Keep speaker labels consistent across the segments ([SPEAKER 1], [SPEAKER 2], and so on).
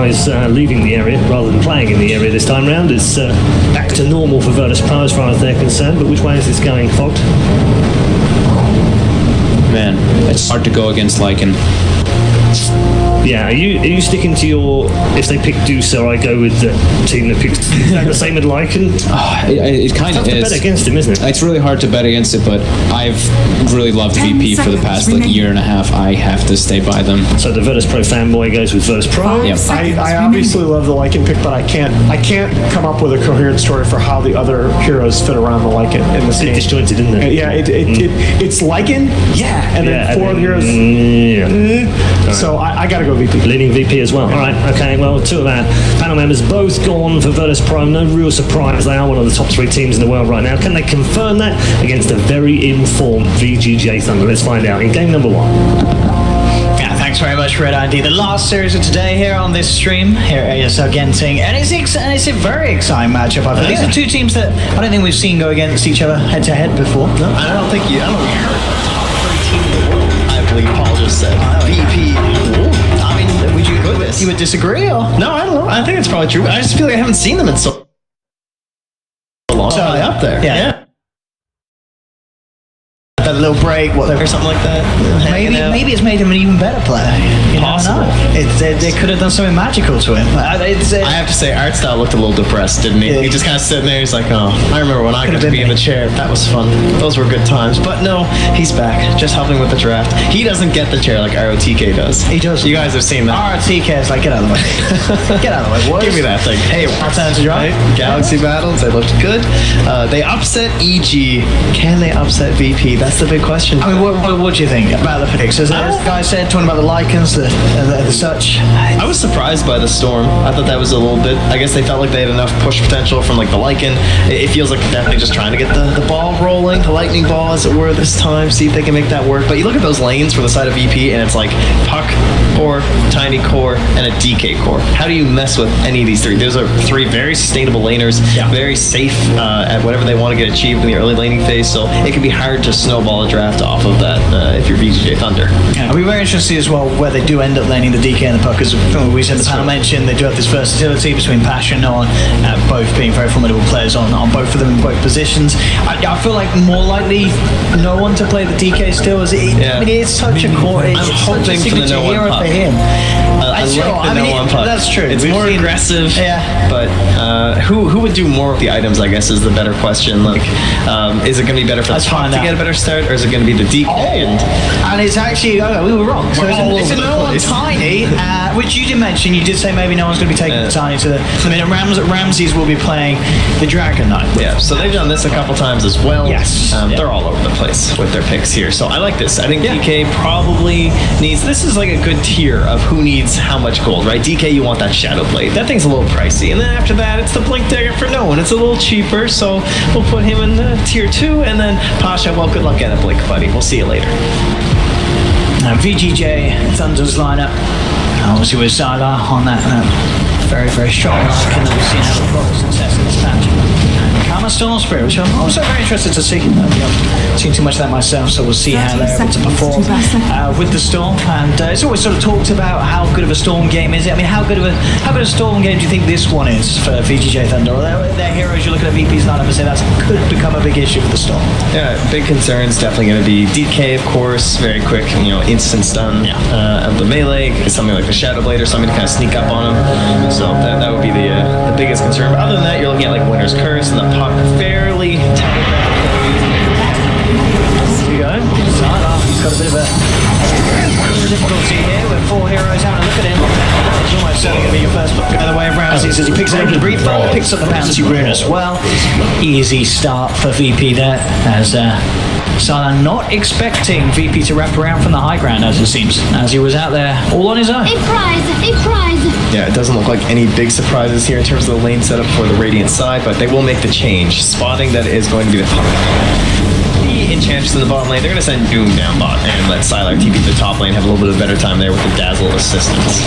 [SPEAKER 1] is leaving the area rather than playing in the area this time round. It's back to normal for Virtus Pro as far as they're concerned, but which way is this going, Fogged?
[SPEAKER 2] Man, it's hard to go against Lycan.
[SPEAKER 1] Yeah, are you sticking to your, if they pick Deucer, I go with the team that picks, is that the same with Lycan?
[SPEAKER 2] It kind of is.
[SPEAKER 1] It's tough to bet against him, isn't it?
[SPEAKER 2] It's really hard to bet against it, but I've really loved VP for the past like year and a half. I have to stay by them.
[SPEAKER 1] So the Virtus Pro fanboy goes with Virtus Pro?
[SPEAKER 2] Yep.
[SPEAKER 3] I obviously love the Lycan pick, but I can't come up with a coherent story for how the other heroes fit around the Lycan in this game.
[SPEAKER 1] It's disjointed, isn't it?
[SPEAKER 3] Yeah, it's Lycan, and then four of the heroes. So I gotta go VP.
[SPEAKER 1] Leading VP as well. All right, okay, well, two of our panel members both gone for Virtus Pro. No real surprise. They are one of the top 3 teams in the world right now. Can they confirm that against a very informed VGJ Thunder? Let's find out in game number 1.
[SPEAKER 4] Yeah, thanks very much, Red ID. The last series of today here on this stream here at ESL Genting, and it's a very exciting matchup. I think these are two teams that I don't think we've seen go against each other head to head before. No?
[SPEAKER 5] I don't think you heard top 3 team in the world. I believe Paul just said VP. I mean, you would disagree? Or? No, I don't know. I think it's probably true. I just feel like I haven't seen them in so long. So up there.
[SPEAKER 4] Yeah. A little break, whatever, something like that. Maybe it's made him an even better player. You
[SPEAKER 5] Possible.
[SPEAKER 4] They could have done something magical to him.
[SPEAKER 5] I have to say, art style looked a little depressed, didn't he?
[SPEAKER 4] Yeah.
[SPEAKER 5] He just kind of sitting there. He's like, "Oh, I remember when I got to be in the chair. That was fun. Those were good times." But no, he's back, just helping with the draft. He doesn't get the chair like ROTK does.
[SPEAKER 4] He does.
[SPEAKER 5] You guys have seen that.
[SPEAKER 4] ROTK is like, get out of the way. Get out of the way. What?
[SPEAKER 5] Give me that thing. Hey,
[SPEAKER 4] our time to draft.
[SPEAKER 5] Right? Galaxy battles. They looked good. They upset EG. Can they upset VP? That's the big question.
[SPEAKER 4] I mean, what do you think about the picks? As the guy said, talking about the Lycans, the such.
[SPEAKER 5] I was surprised by the Storm. I thought that was a little bit. I guess they felt like they had enough push potential from like the Lycan. It feels like they're definitely just trying to get the ball rolling, the lightning ball as it were this time. See if they can make that work. But you look at those lanes for the side of VP, and it's like puck core, tiny core, and a DK core. How do you mess with any of these 3? Those are 3 very sustainable laners, very safe at whatever they want to get achieved in the early laning phase. So it can be hard to snowball a draft off of that if you're VGJ Thunder.
[SPEAKER 4] Yeah, I'll be very interested to see as well where they do end up laning the DK and the puck, because we said the panel mentioned they do have this versatility between Passion and Nolan, both being very formidable players on both of them in both positions. I feel like more likely no one to play the DK still. I mean, it's such a core.
[SPEAKER 5] I'm hoping for the no one puck.
[SPEAKER 4] For him.
[SPEAKER 5] I like the no one puck.
[SPEAKER 4] That's true.
[SPEAKER 5] It's more aggressive.
[SPEAKER 4] Yeah.
[SPEAKER 5] But who would do more with the items? I guess is the better question. Like, is it going to be better for the puck to get a better start, or is it going to be the DK?
[SPEAKER 4] And it's actually we were wrong. So it's a no one tiny, which you did mention. You did say maybe no one's going to be taking the tiny to the. I mean, Ramses will be playing the Dragon Knight.
[SPEAKER 5] Yeah. So they've done this a couple times as well.
[SPEAKER 4] Yes.
[SPEAKER 5] They're all over the place with their picks here. So I like this. I think DK probably needs. This is like a good tier of who needs how much gold, right? DK, you want that Shadow Blade. That thing's a little pricey, and then after that, it's the Blink Dagger for no one. It's a little cheaper, so we'll put him in tier 2, and then Pasha. Well, good luck getting a Blink, buddy. We'll see you later.
[SPEAKER 4] VGJ Thunder's lineup, obviously with Zala on that very, very strong icon that we've seen have a lot of success in this match. Karma Storm Spirit, which I'm also very interested to see. I've seen too much of that myself, so we'll see how they're able to perform with the Storm. And it's always sort of talked about how good of a Storm game is it. I mean, how good of a Storm game do you think this one is for VGJ Thunder? Or their heroes, you look at VP's lineup and say that could become a big issue for the Storm.
[SPEAKER 5] Yeah, big concerns definitely going to be DK, of course, very quick, instant stun of the melee. Something like the Shadow Blade or something to kind of sneak up on him. So that would be the biggest concern. But other than that, you're looking at like Winter's Curse and the puck fairly telegraphed. Here we go. He's got a bit of a difficulty here with 4 heroes having a look at him. It's almost certainly going to be your first look. By the way, Ramsey says he picks up the Breathe Ball, picks up the Bouncy Rune as well. Easy start for VP there, as Sala not expecting VP to wrap around from the high ground, as it seems, as he was out there all on his own.
[SPEAKER 6] A prize!
[SPEAKER 5] Yeah, it doesn't look like any big surprises here in terms of the lane setup for the Radiant side, but they will make the change. Spotting that is going to be the top. Enchantress in the bottom lane, they're going to send Doom down bot and let Sylar TP the top lane, have a little bit of better time there with the Dazzle assistance.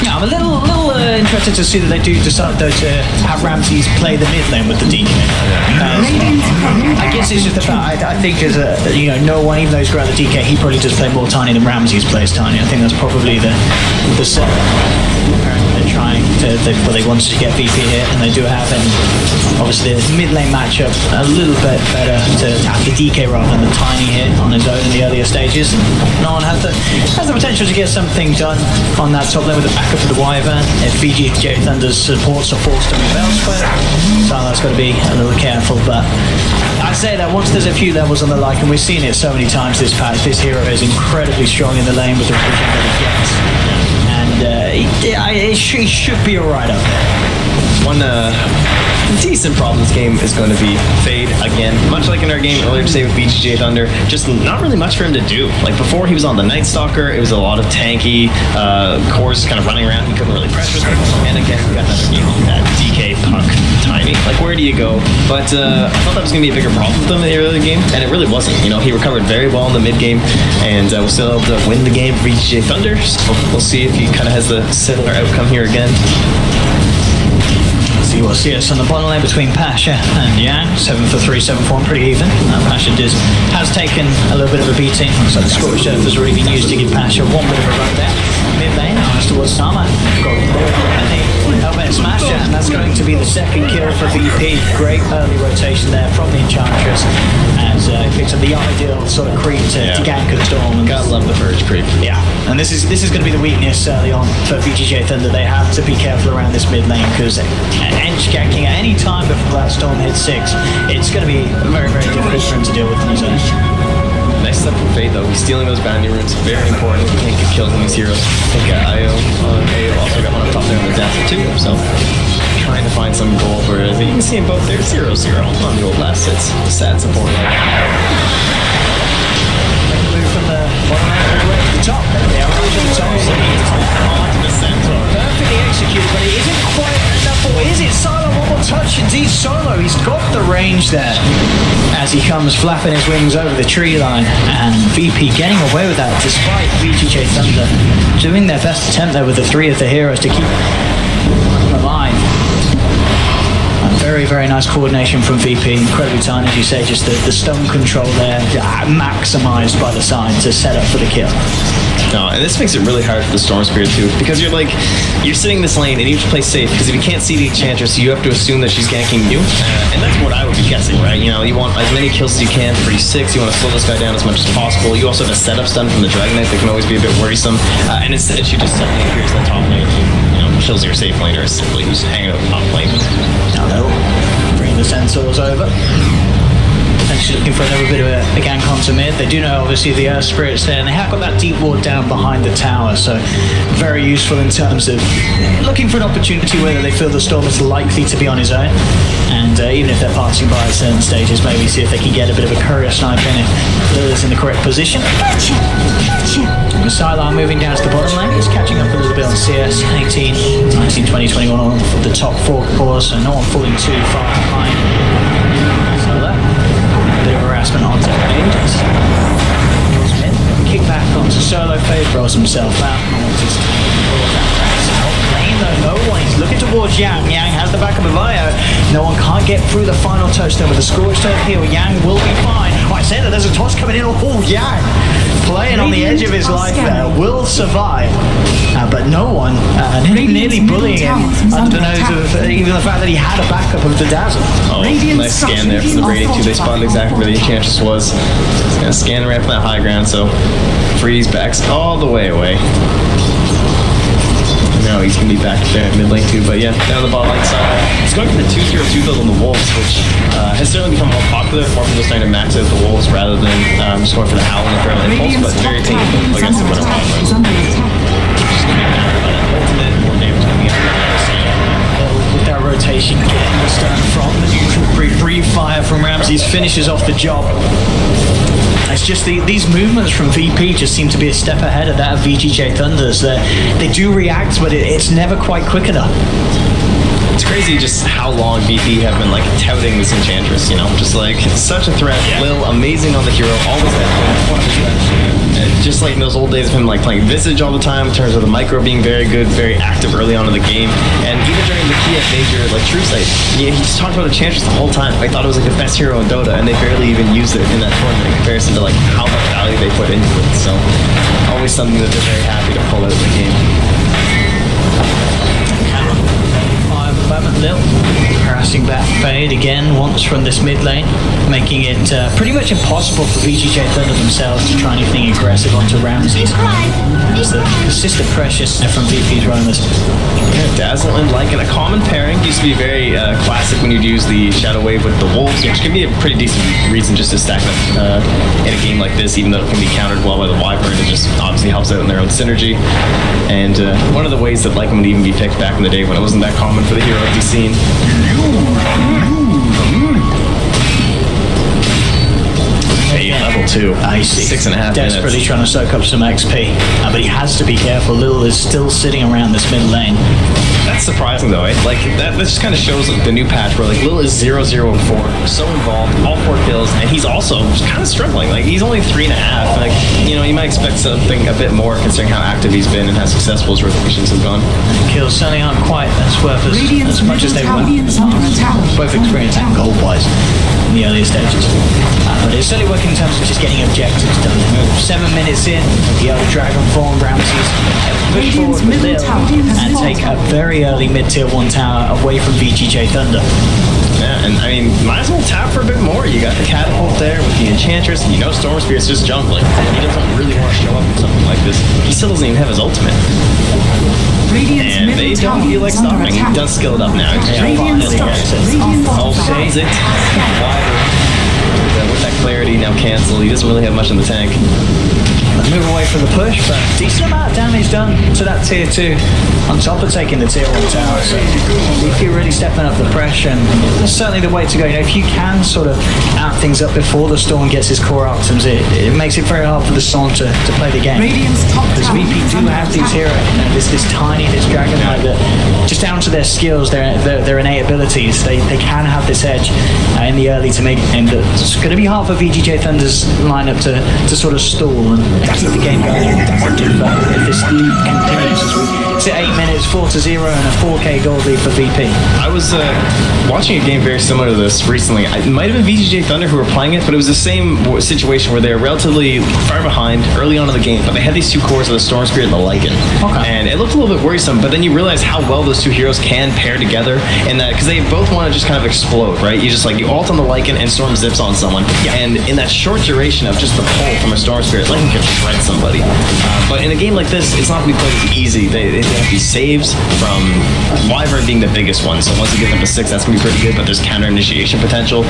[SPEAKER 4] Yeah, I'm a little interesting to see that they do decide though to have Ramses play the mid lane with the DK. I guess it's just the fact I think as no one, even though he's around the DK, he probably does play more Tiny than Ramses plays Tiny. I think that's probably the setup. They're trying to, they wanted to get VP here, and they do have him. Obviously, the mid lane matchup a little bit better to attack the DK rather than the Tiny hit on his own in the earlier stages. No one has the potential to get something done on that top lane with the backup of the Wyvern. If VGJ Thunder's supports are forced to move elsewhere, Silas got to be a little careful. But I'd say that once there's a few levels on the like, and we've seen it so many times this patch, this hero is incredibly strong in the lane with the vision that he gets. And he should be alright up there.
[SPEAKER 5] One decent problem this game is going to be Fade again. Much like in our game earlier today with VGJ Thunder, just not really much for him to do. Like before he was on the Night Stalker, it was a lot of tanky cores kind of running around. He couldn't really pressure them. And again, we got another game like that. DK, Puck, Tiny. Like where do you go? But I thought that was going to be a bigger problem with him in the earlier game, and it really wasn't. He recovered very well in the mid game, and was still able to win the game for VGJ Thunder. So we'll see if he kind of has the similar outcome here again.
[SPEAKER 4] See what CS on the bottom lane between Pasha and Yang. 7 for 3, 7 for 1, pretty even. Pasha has taken a little bit of a beating. Looks like the Scorched Earth has already been used to give Pasha one bit of a run there. Mid lane, now it's towards Sama. Got Helmet Smasher, and that's going to be the second kill for VP. Great early rotation there from the Enchantress as he picks up the ideal sort of creep to gank the Storm. And
[SPEAKER 5] gotta love the Verge creep.
[SPEAKER 4] Yeah, and this is going to be the weakness early on for VGJ Thunder. They have to be careful around this mid lane because Ench ganking at any time before that Storm hits 6, it's going to be very, very difficult for him to deal with in his own.
[SPEAKER 5] Nice stuff from Fade though. He's stealing those bounty runes. Very important. You can't get killed on these heroes. I think IO also got one up top there on the death too. So trying to find some gold where you can see them both there 0-0 on the old last hits. Sad support.
[SPEAKER 4] Move from the bottom lane all the way to the top. They are pushing the top.
[SPEAKER 5] Onto the center.
[SPEAKER 4] Perfectly executed, but it isn't quite enough. Or is it? Solo, one more touch. Indeed, Solo. He's got the range there as he comes flapping his wings over the tree line. And VP getting away with that despite VGJ Thunder doing their best attempt there with the 3 of the heroes to keep them alive. Very, very nice coordination from VP. Incredibly tiny, as you say, just the stun control there, maximized by the side to set up for the kill.
[SPEAKER 5] No, and this makes it really hard for the Storm Spirit too, because you're sitting in this lane and you have to play safe, because if you can't see the Enchantress, you have to assume that she's ganking you, and that's what I would be guessing, right? You want as many kills as you can for E6, you want to slow this guy down as much as possible. You also have a setup stun from the Dragon Knight that can always be a bit worrisome, and instead she just suddenly appears in the top lane, kills your safe laner, simply who's hanging out top lane.
[SPEAKER 4] Now they'll bring the Centaurs over. Potentially looking for another bit of a gank onto mid. They do know obviously the Earth Spirit's there, and they have got that deep ward down behind the tower, so very useful in terms of looking for an opportunity where they feel the Storm is likely to be on his own, and even if they're passing by at certain stages, maybe see if they can get a bit of a courier snipe in if Lily's in the correct position. Sylar moving down to the bottom lane, he's catching up a little bit on CS. 18, 19, 20, 21 on the top 4 cores, so no one falling too far behind. So that a bit of harassment onto Angels. Kick back onto Solo, Fade rolls himself out. No one is looking towards Yang. Yang has the backup of IO. No one can't get through the final touch there with the Scorched Earth heal. Yang will be fine. I say that there's a toss coming in. Oh, Yang playing on the edge of his life there. Will survive. But no one nearly bullying him. Unbeknownst of even the fact that he had a backup of the Dazzle.
[SPEAKER 5] Oh, nice scan there from the Brady too. They spotted exactly where the Enchantress was. Just gonna scan the ramp from that high ground, so Freeze backs all the way away. Now he's going to be back there at mid lane too, but yeah, down the bottom lane side. He's going for the 2-0-2 build on the Wolves, which has certainly become more popular. More people are starting to max out the Wolves rather than just going for the Howl and the Thermal Impulse, but very painful against the Winter Wild. Just going to be matter about an ultimate, more damage coming out
[SPEAKER 4] with that rotation, getting the stun from the neutral brief fire from Ramses finishes off the job. It's just these movements from VP just seem to be a step ahead of that of VGJ Thunders. They do react, but it's never quite quick enough.
[SPEAKER 5] It's crazy just how long VP have been like touting this Enchantress, you know, just like such a threat. Lil, amazing on the hero, always just like in those old days of him like playing Visage all the time in terms of the micro being very good, very active early on in the game. And even during the Kiev major like True Sight, he just talked about Enchantress the whole time. I thought it was like the best hero in Dota, and they barely even used it in that tournament in comparison to like how much value they put into it. So always something that they're very happy to pull out of the game.
[SPEAKER 4] Lil harassing back fade again once from this mid lane, making it pretty much impossible for VGJ Thunder themselves to try anything aggressive onto Ramses. It's the persistent pressure from VP's Roamers.
[SPEAKER 5] Dazzle and Lycan, a common pairing, used to be very classic when you'd use the Shadow Wave with the Wolves, which can be a pretty decent reason just to stack them in a game like this, even though it can be countered well by the Wyvern. It just obviously helps out in their own synergy. And one of the ways that Lycan would even be picked back in the day when it wasn't that common for the hero to be seen. Level 2.
[SPEAKER 4] Icy.
[SPEAKER 5] 6.5 minutes.
[SPEAKER 4] Desperately trying to soak up some XP. But he has to be careful. Lil is still sitting around this mid lane.
[SPEAKER 5] That's surprising though, eh? Like that just kind of shows like, the new patch where like Lil is 0-0-4, so involved, all 4 kills, and he's also kind of struggling. Like he's only 3.5. Like, you know, you might expect something a bit more considering how active he's been and how successful his rotations have gone.
[SPEAKER 4] Kills certainly aren't quite as worth as much as they were. Both experience and gold wise in the earlier stages. But it's certainly working in terms of just getting objectives done. 7 minutes in, the other Dragon Form Ramses push forward with Lil and take a very early mid-tier 1 tower away from VGJ Thunder.
[SPEAKER 5] Yeah, and I mean, might as well tap for a bit more. You got the catapult there with the Enchantress, and you know Storm Spirit's just jungling. He doesn't really want to show up in something like this. He still doesn't even have his ultimate. And they don't feel like stopping. He does skill it up now. Holds it. With that clarity now cancel. He doesn't really have much in the tank.
[SPEAKER 4] Move away from the push, but decent amount of damage done to that tier 2 on top of taking the tier 1 tower. So if you're really stepping up the pressure, and that's certainly the way to go. You know, if you can sort of amp things up before the Storm gets his core items, it makes it very hard for the Storm to play the game. Because VP do have these heroes, you know, this tiny, this dragon like that, just down to their skills, their innate abilities, they can have this edge in the early to make it. And it's going to be hard for VGJ Thunder's lineup to sort of stall and keep the game going if this lead continues as we sit 8 minutes, 4-0 and a 4K gold lead for VP.
[SPEAKER 5] I was watching a game very similar to this recently. It might have been VGJ Thunder who were playing it, but it was the same situation where they were relatively far behind early on in the game, but they had these 2 cores of the Storm Spirit and the Lycan. Okay. And it looked a little bit worrisome, but then you realize how well those 2 heroes can pair together, and that because they both want to just kind of explode, right? You just like you ult on the Lycan and Storm zips on someone, and in that short duration of just the pull from a Storm Spirit, Lycan can shred somebody. But in a game like this, it's not going to be played as easy. They have these saves from Wyvern being the biggest one. So once you get them to 6, that's going to be pretty good, but there's counter initiation potential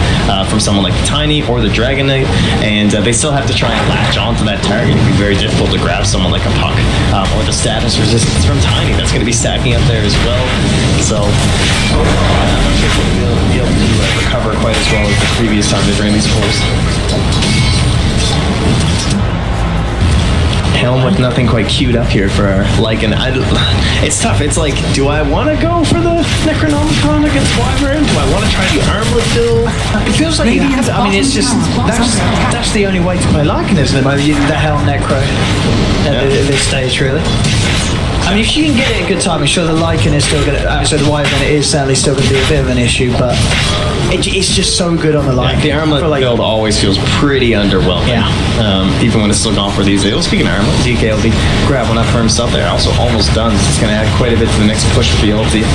[SPEAKER 5] from someone like Tiny or the Dragon Knight, and they still have to try and latch onto that target. It'd be very difficult to grab someone like a Puck or the status resistance from Tiny. That's going to be stacking up there as well. So I'm not sure if we'll be able to recover quite as well as the previous time they ran these pulls. Helm with nothing quite queued up here for Lycan. It's tough. It's like, do I want to go for the Necronomicon against Wyvern? Do I want to try the Armlet build?
[SPEAKER 4] It feels like you have to, I mean, it's just that's the only way to play Lycan, isn't it? The Helm Necro at this stage, really. I mean, if you can get it at a good time, I'm sure the Lycan is still going to... so the Wyvern is sadly still going to be a bit of an issue, but it's just so good on the Lycan.
[SPEAKER 5] The Armlet build always feels pretty underwhelming. Yeah. Even when it's still gone for these. Speaking of Armlet, DK will be grabbing up for himself there. Also almost done. It's going to add quite a bit to the next push for the ulti.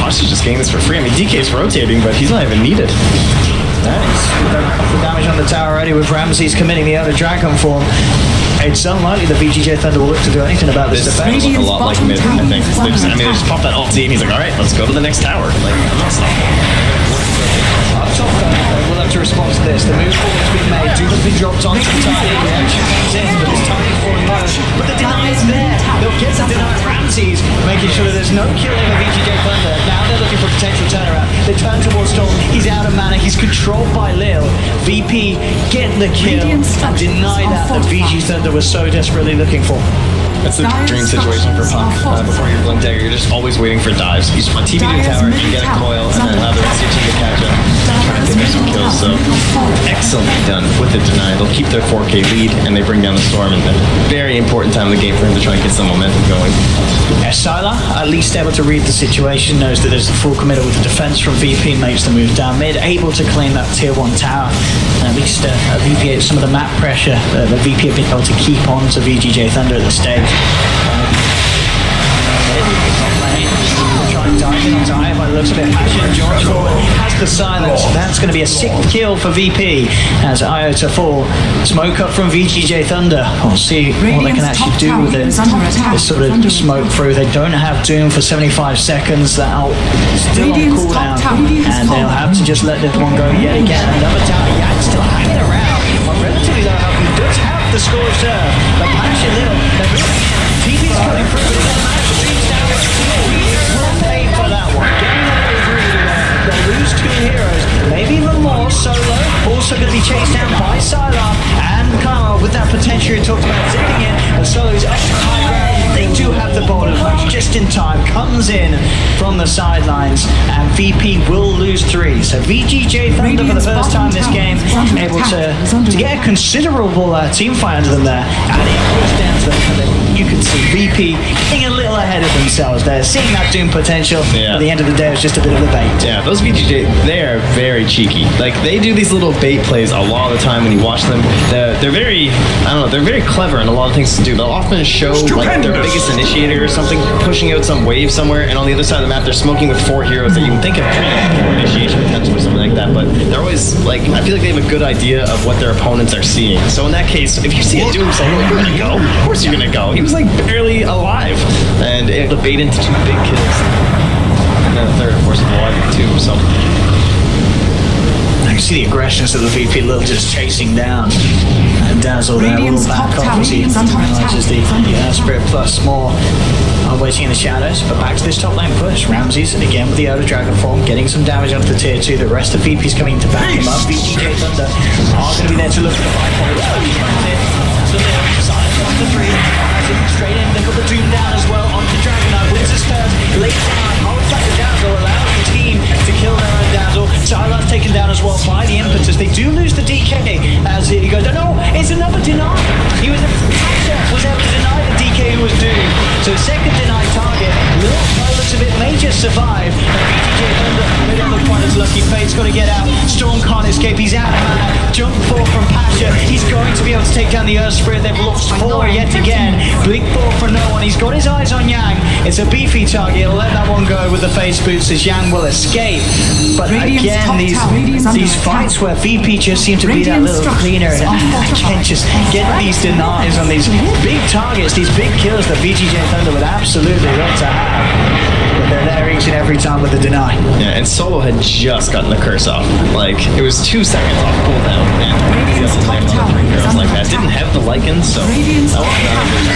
[SPEAKER 5] She's just getting this for free. I mean, DK's rotating, but he's not even needed.
[SPEAKER 4] Nice. The damage on the tower already with Ramses committing the other Dragon Form. It's unlikely that VGJ Thunder will look to do anything about this defense.
[SPEAKER 5] Look a lot like mid, I think. They just pop that ulti and he's like, alright, let's go to the next tower. Like, I'm not stopping.
[SPEAKER 4] We'll have to respond to this. The move forward's been made. Jupiter's been dropped onto the Tiny. Reaction comes in, but it's Tiny falling low. But the deny is there. They'll get the deny Ramses, making sure that there's no killing of VGJ Thunder. Now they're looking for potential turnaround. They turn towards Storm. He's out of mana. He's controlled by Lil. VP get the kill. Deny that VG Thunder was so desperately looking for.
[SPEAKER 5] That's the dream situation for Puck. Before your Blink Dagger, you're just always waiting for dives. You just want TP to a tower, you get a coil, and then have the rest of your team to catch up and try to pick up some kills. So excellently done with the deny. They'll keep their 4K lead, and they bring down the Storm, and then very important time of the game for him to try and get some momentum going.
[SPEAKER 4] Yeah, Sylar, at least able to read the situation, knows that there's a full committal with the defense from VP, makes the move down mid, able to claim that tier 1 tower, and at least alleviate some of the map pressure that the VP have been able to keep on to VGJ Thunder at this stage. Trying to dive in on Zaya by the looks of it. Passion, George forward, has the silence. That's going to be a 6th kill for VP as Io to fall. Smoke up from VGJ Thunder. We'll see what they can actually do with it. This sort of smoke through. They don't have Doom for 75 seconds. That ult is still on cooldown, and they'll have to just let this one go yet again. Another tower, yeah, it's still hanging around. On relatively low health, he does have the score serve, but Passion little. TV's coming through, but it doesn't matter. The stream's down. We'll pay for that one. Getting that over they'll lose 2 heroes, maybe even more. Solo also going to be chased down by Sylar and Karma with that potential you talked about zipping in, and Solo's up to high ground. They do have the ball just in time, comes in from the sidelines, and VP will lose 3. So VGJ Thunder for the first time this game able to get a considerable team fight under them there, and it goes down to them. You can see VP getting a little ahead of themselves there, seeing that Doom potential.
[SPEAKER 5] Yeah.
[SPEAKER 4] At the end of the day, it was just a bit of a bait.
[SPEAKER 5] Yeah, those VGJ, they are very cheeky. Like, they do these little bait plays a lot of the time when you watch them. They're very, I don't know, they're very clever in a lot of things to do. They'll often show, like, their biggest initiator or something, pushing out some wave somewhere, and on the other side of the map, they're smoking with 4 heroes that you can think of for initiation potential or something like that, but they're always, like, I feel like they have a good idea of what their opponents are seeing. So in that case, if you see a Doom solo, you're gonna go. Of course you're gonna go. He was, like, barely alive, and able to bait into 2 big kills. And then the third, of course, is alive too, so.
[SPEAKER 4] I can see the aggressions of the VP Lil just chasing down. And Dazzle there will back off as he realizes the Spirit plus more are waiting in the shadows. But back to this top lane push. Ramses, and again with the Elder Dragon form, getting some damage onto the tier 2. The rest of VP's coming to back him up. VGJ Thunder are going to be there to look for the 5 points. Onto 3, straight in, they got the Doom down as well, onto Dragon Knight, wins his turn, late down, holds back the Dazzle, allows the team to kill their own Dazzle. Sylar's taken down as well by the impetus. They do lose the DK as he goes, no, it's another deny. He was able to deny the DK who was doomed. So second denied target, Lil, by the looks of it, may just survive. VGJ Thunder, they don't look quite as lucky. Fate's got to get out. Storm can't escape, he's out of mana. Jump 4 from Pasha, he's going to be able to take down the Earth Spirit. They've lost 4 yet again. Blink 4 for no one. He's got his eyes on Yang. It's a beefy target. He'll let that one go with the face boots as Yang will escape. But again, these fights where VP just seem to be that little cleaner and again just get these denies on these big targets, these big kills that VGJ Thunder would absolutely love to have. But they're there each and every time with the deny.
[SPEAKER 5] Yeah, and Solo had just gotten the curse off. Like, it was 2 seconds off cooldown, and he doesn't play another 3 heroes like that. Didn't have the Lycan, so that was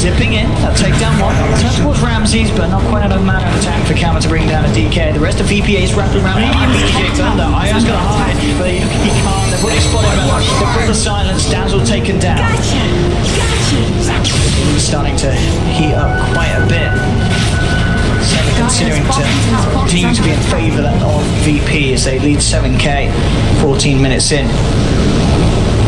[SPEAKER 4] Zipping in, that takedown 1. Turn towards Ramses, but not quite enough mana of attack for Kama to bring down a DK. The rest of VPA's wrapped around VGJ Thunder. Io's gonna hide, but he can't. They've already spotted him. They've got the silence. Dazzle taken down. Starting to heat up quite a bit. Considering to continue to be in favour of VP as they lead 7k, 14 minutes in.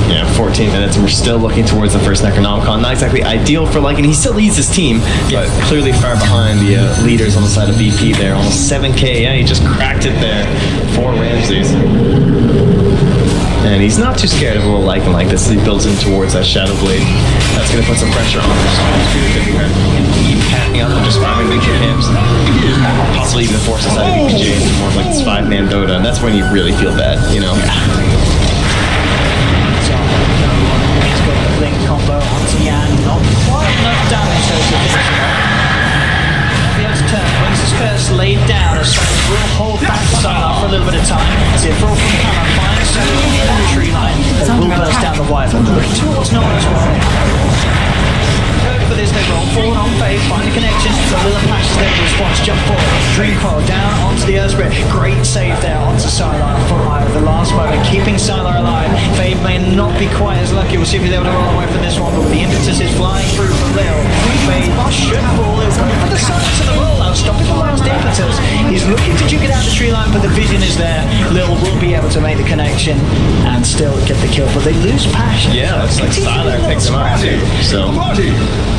[SPEAKER 5] Yeah, 14 minutes, and we're still looking towards the first Necronomicon. Not exactly ideal for Lycan. He still leads his team, but clearly far behind the leaders on the side of VP there. Almost 7k. Yeah, he just cracked it there for Ramses. And he's not too scared of a little Lycan like this as he builds in towards that Shadow Blade. That's going to put some pressure on him. Keep capping up and just farming big camps. Possibly even force us out of VGJ into more of like this 5-man Dota, and that's when you really feel bad, you know?
[SPEAKER 4] Blink combo onto Yan, not quite enough damage so to finish him off. Fia's turn, wins his curse laid down as Sylar will hold back Sylar for a little bit of time. Zipfro from Kama finds Sylar on the tree line, but will burst down the wire. Looking towards no one as well. For this, they roll forward on Faith, find the connection, so Lil Pashes there to response, jump forward, Dream Coil down onto the Earth Spirit, great save there onto Sylar for Io, the last moment, keeping Sylar alive. Faith may not not be quite as lucky. We'll see if he's able to roll away from this one, but the impetus is flying through from Lil. They should fall. They'll go for the silence of the rollout, stopping the last impetus. He's looking to juke it out the tree line, but the vision is there. Lil will be able to make the connection and still get the kill, but they lose passion.
[SPEAKER 5] Yeah, looks like Styler picks him up too. So,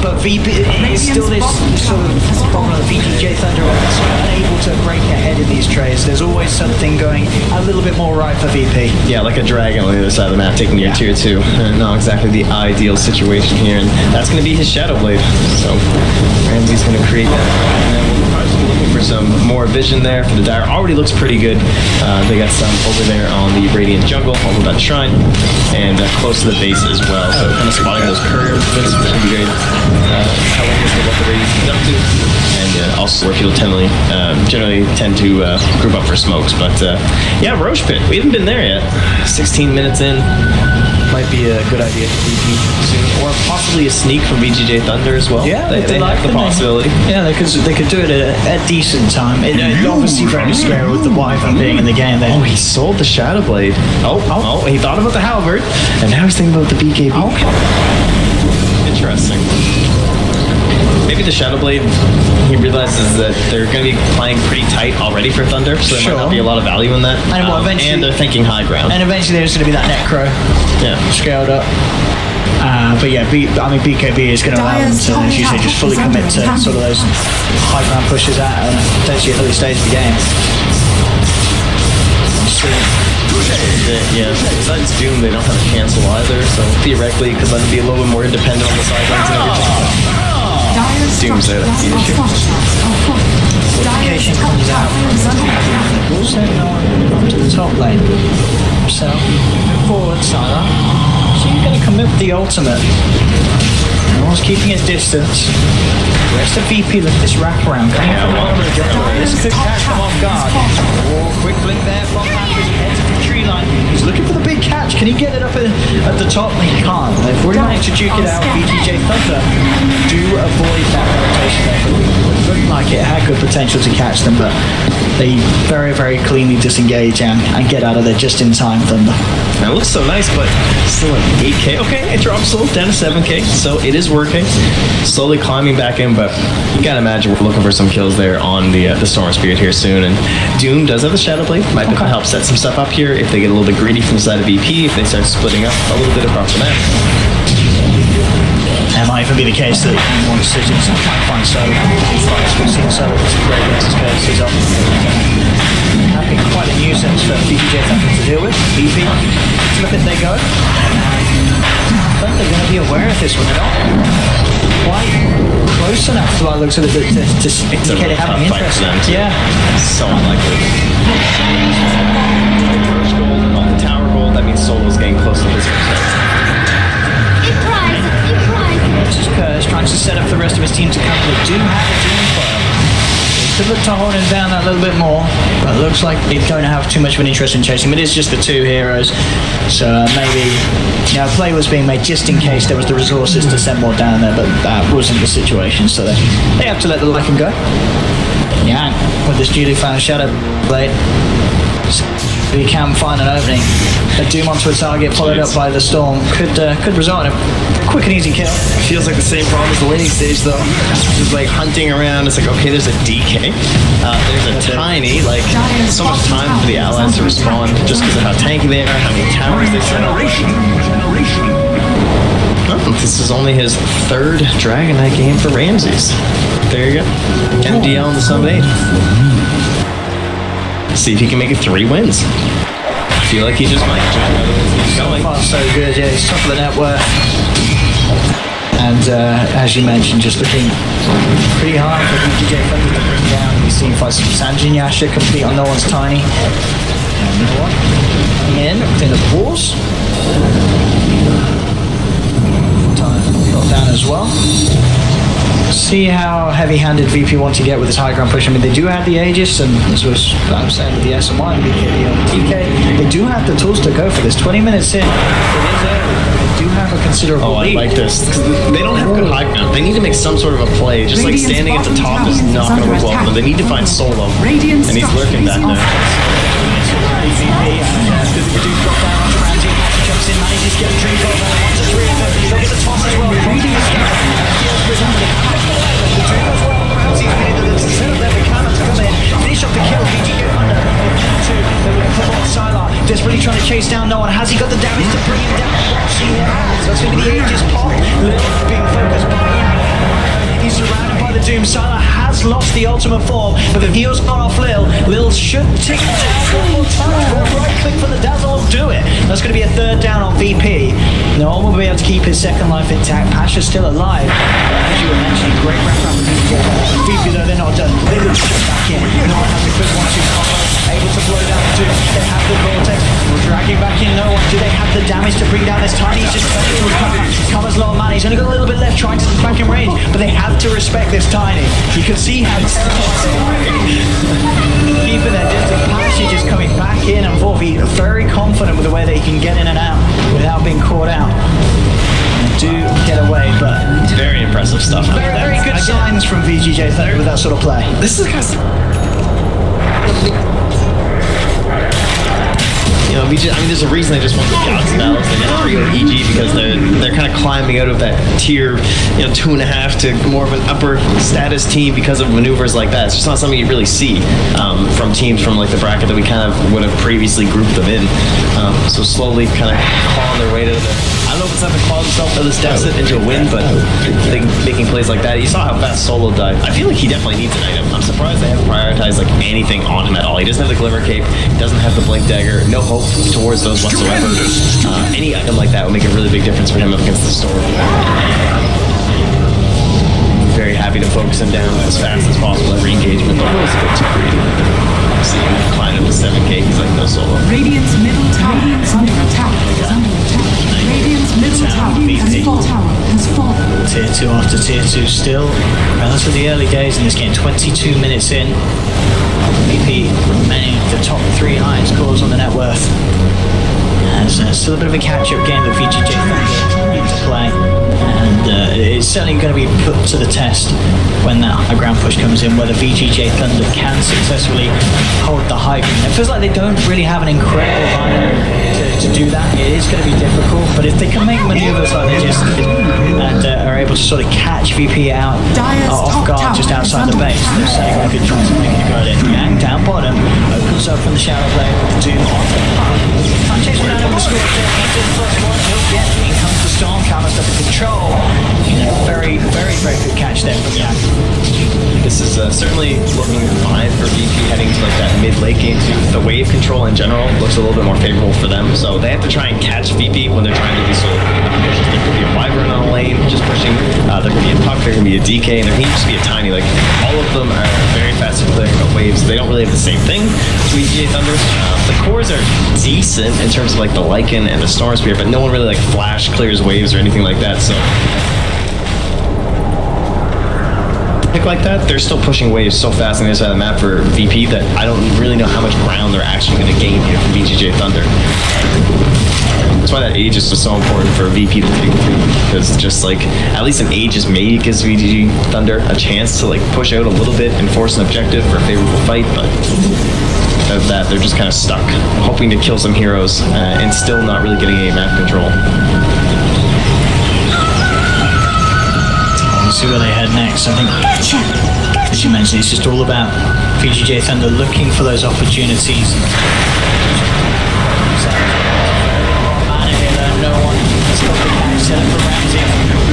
[SPEAKER 4] but VP is still this sort of problem of VGJ Thunder unable to break ahead in these trades. There's always something going a little bit more right for VP.
[SPEAKER 5] yeah, like a dragon on the other side of the map taking your tier 2. Not exactly the ideal situation here, and that's going to be his Shadow Blade. So, Ramsey's going to create that. And then we'll probably be looking for some more vision there for the Dire. Already looks pretty good. They got some over there on the Radiant Jungle, over by the Shrine, and close to the base as well. So, kind of spotting those courier movements, which would be great. Telling us what the Radiant is up to. And also where people generally tend to group up for smokes. But yeah, Roche Pit. We haven't been there yet. 16 minutes in. Might be a good idea for VP soon. Or possibly a sneak from VGJ Thunder as well.
[SPEAKER 4] Yeah,
[SPEAKER 5] they
[SPEAKER 4] like
[SPEAKER 5] have the possibility.
[SPEAKER 4] Yeah, they could do it at a decent time. It obviously very scary with the Wyvern being in the game there.
[SPEAKER 5] Oh, he sold the Shadow Blade. Oh, he thought about the Halberd, and now he's thinking about the BKB.
[SPEAKER 4] Okay.
[SPEAKER 5] Interesting. Maybe the Shadow Blade, he realizes that they're going to be playing pretty tight already for Thunder, so there might not be a lot of value in that. And they're thinking high ground.
[SPEAKER 4] And eventually there's going to be that Necro scaled up. But yeah, BKB is going to allow them to, as you say, just fully commit to sort of those high ground pushes at and potentially early stage of the game.
[SPEAKER 5] Yeah, besides Doom, they don't have a cancel either, so theoretically it could let them be a little bit more independent on the sidelines and everything. Doom's there, that's the issue.
[SPEAKER 4] Notification comes out. Also up to the top lane. So, forward, Salah. So you're going to commit with the ultimate. Noah's keeping his distance. The rest of VP look at this wraparound coming from over the jungle. This could catch them off guard. Oh, quick blink there from Patrick. He heads to the tree line. He's looking for the big catch. Can he get it up at the top? He can't. They've already managed to duke it out. VGJ Thunder do avoid that rotation there. It looked like it had good potential to catch them, but they very, very cleanly disengage and get out of there just in time, Thunder.
[SPEAKER 5] That looks so nice, but still at 8k. Okay, it drops a little down to 7k, so it is working. Slowly climbing back in, but you gotta imagine we're looking for some kills there on the Storm Spirit here soon. And Doom does have a Shadow Blade. Might be able to help set some stuff up here if they get a little bit greedy from the side of VP, if they start splitting up a little bit across the map.
[SPEAKER 4] It might even be the case that more decisions might find Solo. We've seen Solo with some great against his courtesies off. Have been quite a nuisance for VGJ Thunder to deal with. VP, look at they go. I think they're going to be aware of this one. They're not quite close enough to what looks at it to indicate it having interest.
[SPEAKER 5] Yeah. So unlikely. First gold and on the tower gold, that means Solo's getting close to his first.
[SPEAKER 4] This is Curse trying to set up the rest of his team to come. They do have a team player. They could look to hold him down that little bit more, but it looks like they don't have too much of an interest in chasing him. It is just the two heroes, so maybe a play was being made just in case there was the resources to send more down there, but that wasn't the situation, so they have to let the Lycan go. Yeah, with this newly found Shadow Blade, we can find an opening. A Doom onto a target followed up by the Storm could result in a quick and easy kill.
[SPEAKER 5] Feels like the same problem as the laning stage though. Just like hunting around, it's like, okay, there's a DK. There's a tiny, like, so much time for the allies to respond just because of how tanky they are, how many towers they set up. Oh, this is only his third Dragon Knight game for Ramses. There you go. MDL in the sub 8. See if he can make it 3 wins. I feel like he just might.
[SPEAKER 4] So far, so good. Yeah, he's top of the net worth. And as you mentioned, just looking pretty hard for VGJ Thunder to bring down. We've seen fights from Sanjin Yasha complete on No One's Tiny. And you know what? Coming in within the pause. Got down as well. See how heavy-handed VP want to get with this high ground push. I mean, they do have the Aegis, and as I'm saying with the SMY and BKB on TK, they do have the tools to go for this. 20 minutes in, it is early. They do have a considerable lead.
[SPEAKER 5] I like this. They don't have good high ground. They need to make some sort of a play. Just like standing at the top is not going to work well for them. They need to find Solo, and he's lurking back there.
[SPEAKER 4] in, manages to get a drink over. 1 to 3 of them. They'll get the toss as well. Crossing the sky. The Dream as well. Rousey's made the setup there for Cameron to come in. Finish off the kill. VGJ Thunder. 2. They would have put on Sylar. Desperately trying to chase down Noah. Has he got the damage to bring him down? He has. That's going to be the Aegis pop. Lil being focused by he's surrounded by the Doom. Sylar has lost the ultimate form, but the heal's gone off Lil. Lil should take it down one more time. Right click for the dazzle will do it. That's going to be a 3rd down on VP. No one will be able to keep his second life intact. Pasha's still alive. As you were mentioning, great wrap-up. VP though, they're not done. They look back in. No one has a quick 1-2 combo. Able to blow down the Doom. They have the Vortex. We're dragging back in no one. Do they have the damage to bring down this Tiny? He's just failing to recover. Covers a lot of mana. He's only got a little bit left trying to back in range, but they have to respect this Tiny. You can see how it's keeping their distance. Pasha just coming back in and forth. He's very confident with the way that he can get in and out without being caught out. Do get away, but
[SPEAKER 5] It's very impressive stuff.
[SPEAKER 4] very good signs from VGJ Thunder with that sort of play.
[SPEAKER 5] This is kind of. You know, there's a reason they just won the Galaxy Battles. They didn't 3 EG because they're kind of climbing out of that tier, 2.5 to more of an upper status team because of maneuvers like that. It's just not something you really see from teams from like the bracket that we kind of would have previously grouped them in. So slowly kind of clawing their way to I don't know if it's time to claw themselves out of this deficit into a win, but making plays like that. You saw how fast Solo died. I feel like he definitely needs an item. I'm surprised they haven't prioritized like anything on him at all. He doesn't have the Glimmer Cape, he doesn't have the Blink Dagger, no hope towards those whatsoever. Any item like that would make a really big difference for him up against the Storm. Very happy to focus him down as fast as possible every engagement, but Will's a bit too greedy. See him climb up to 7k, he's like no Solo.
[SPEAKER 6] Radiant's middle tower is under attack. Radiant's middle tower has fallen.
[SPEAKER 4] Tier 2 after Tier 2 still relatively early days in this game, 22 minutes in. VP remaining the top 3 highest scores on the net worth. It's still a bit of a catch-up game that VGJ Thunder need to play, and it's certainly going to be put to the test when that high ground push comes in, whether VGJ Thunder can successfully hold the high ground. It feels like they don't really have an incredible lineup to do that. It is going to be difficult, but if they can make maneuvers like they just did and are able to sort of catch VP out off guard just outside the base, they're setting a good chance of making a go at it. Yang down bottom, opens up from the shadow play, Doom off the park. Chase down over the score there, into the first one, he'll get in comes the Storm, Cameron's under control. Very, very, very good catch there from Yang.
[SPEAKER 5] This is certainly looking fine for VP heading to like that mid-late game too. The wave control in general looks a little bit more favorable for them, so they have to try and catch VP when they're trying to do sort of pushes. There could be a Wyvern on a lane, just pushing. There could be a Puck, there could be a DK, and there can just be a Tiny. Like, all of them are very fast at clearing up waves. They don't really have the same thing as VGJ Thunder. The cores are decent in terms of like the Lycan and the Storm Spear, but no one really like flash clears waves or anything like that, so like that, they're still pushing waves so fast on the other side of the map for VP that I don't really know how much ground they're actually going to gain here from VGJ Thunder. That's why that Aegis is so important for VP to take too, because just like at least an Aegis maybe gives VGJ Thunder a chance to like push out a little bit and force an objective for a favorable fight, but of that they're just kind of stuck, hoping to kill some heroes and still not really getting any map control.
[SPEAKER 4] Let's see where they head next. I think, as you mentioned, it's just all about VGJ Thunder looking for those opportunities. No one has got the catch set up for Ramsey,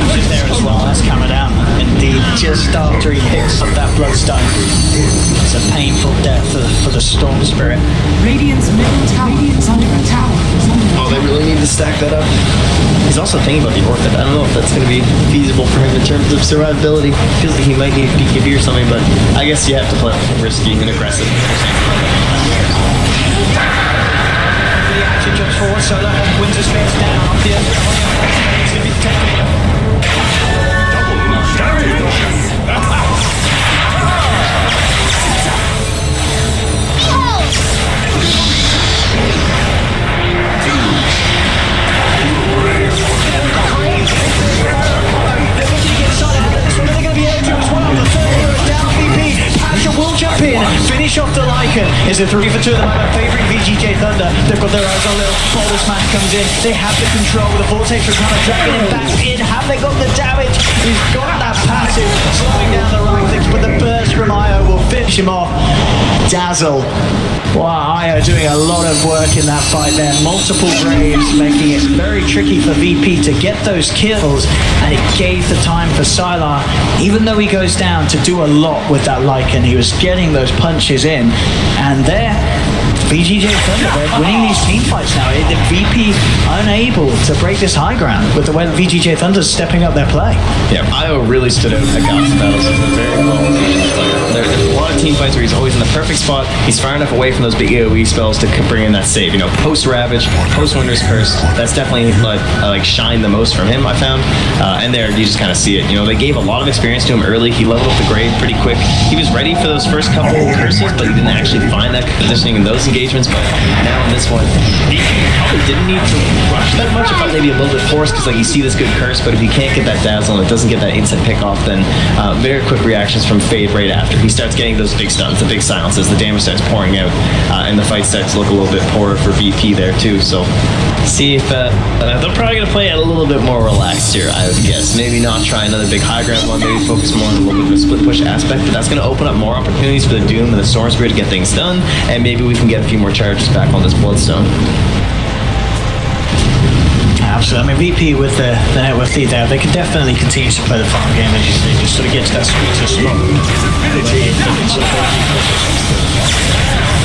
[SPEAKER 4] which is there as well. That's camera down. Indeed, just after he picks up that Bloodstone. It's a painful death for the Storm Spirit.
[SPEAKER 6] Radiant's middle tower is under attack.
[SPEAKER 5] Oh, they really need to stack that up. He's also thinking about the Orc. I don't know if that's going to be feasible for him in terms of survivability. Feels like he might need BKB or something, but I guess you have to play risky and aggressive.
[SPEAKER 4] He jumps forward, so that Winter Spear's down. He's going to be taken. Will jump in, finish off the Lycan. It's a 3 for 2 at the moment, favouring VGJ Thunder. They've got their eyes on Lil. Boulder Smash comes in. They have the control. The Vortex are kind of dragging him back in. Have they got the damage? He's got that passive, slowing down the right clicks, but the burst from Io will finish him off. Dazzle. Wow, Io doing a lot of work in that fight there. Multiple graves, making it very tricky for VP to get those kills, and it gave the time for Sylar, even though he goes down, to do a lot with that Lycan. He was getting those punches in, and there, VGJ Thunder, they're winning these team fights now. The VP unable to break this high ground with the way that VGJ Thunder's stepping up their play.
[SPEAKER 5] Yeah, Io really stood out at Gauss battles as a very well-positioned player. There's a lot of team fights where he's always in the perfect spot. He's far enough away from those big AoE spells to bring in that save. You know, post Ravage, post Winter's Curse. That's definitely like shined the most from him, I found. And there, you just kind of see it. You know, they gave a lot of experience to him early. He leveled up the grade pretty quick. He was ready for those first couple curses, but he didn't actually find that positioning in those engagements. But now in this one, he probably didn't need to rush that much. It felt maybe a little bit forced because like you see this good curse, but if you can't get that dazzle and it doesn't get that instant pick off, then very quick reactions from Fade right after. He starts getting those big stuns, the big silences, the damage starts pouring out, and the fight starts to look a little bit poorer for VP there too. So see if they're probably going to play it a little bit more relaxed here, I would guess. Maybe not try another big high ground one, maybe focus more on a little bit of a split push aspect, but that's going to open up more opportunities for the Doom and the Storm Spirit to get things done, and maybe we can get a few more charges back on this Bloodstone.
[SPEAKER 4] Absolutely. I mean, VP with the net worth lead there, they could definitely continue to play the farm game as you say, just sort of get to that sweeter spot.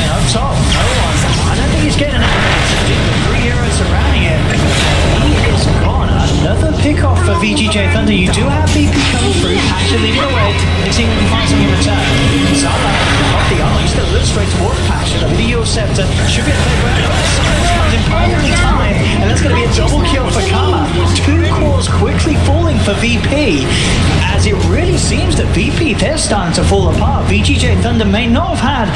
[SPEAKER 4] Up top, no one. I don't think he's getting out. The 3 heroes surrounding him. He is gone. Another pick off for VGJ Thunder. You do have VP coming through, actually leading away. Let's see if we can find something in return. Zala off the armor. He's going to look straight towards Passion. The Video Scepter should be a playground. Impossibly timed, and that's going to be a double kill for Kama. 2 cores quickly falling for VP, as it really seems that VP, they're starting to fall apart. VGJ Thunder may not have had,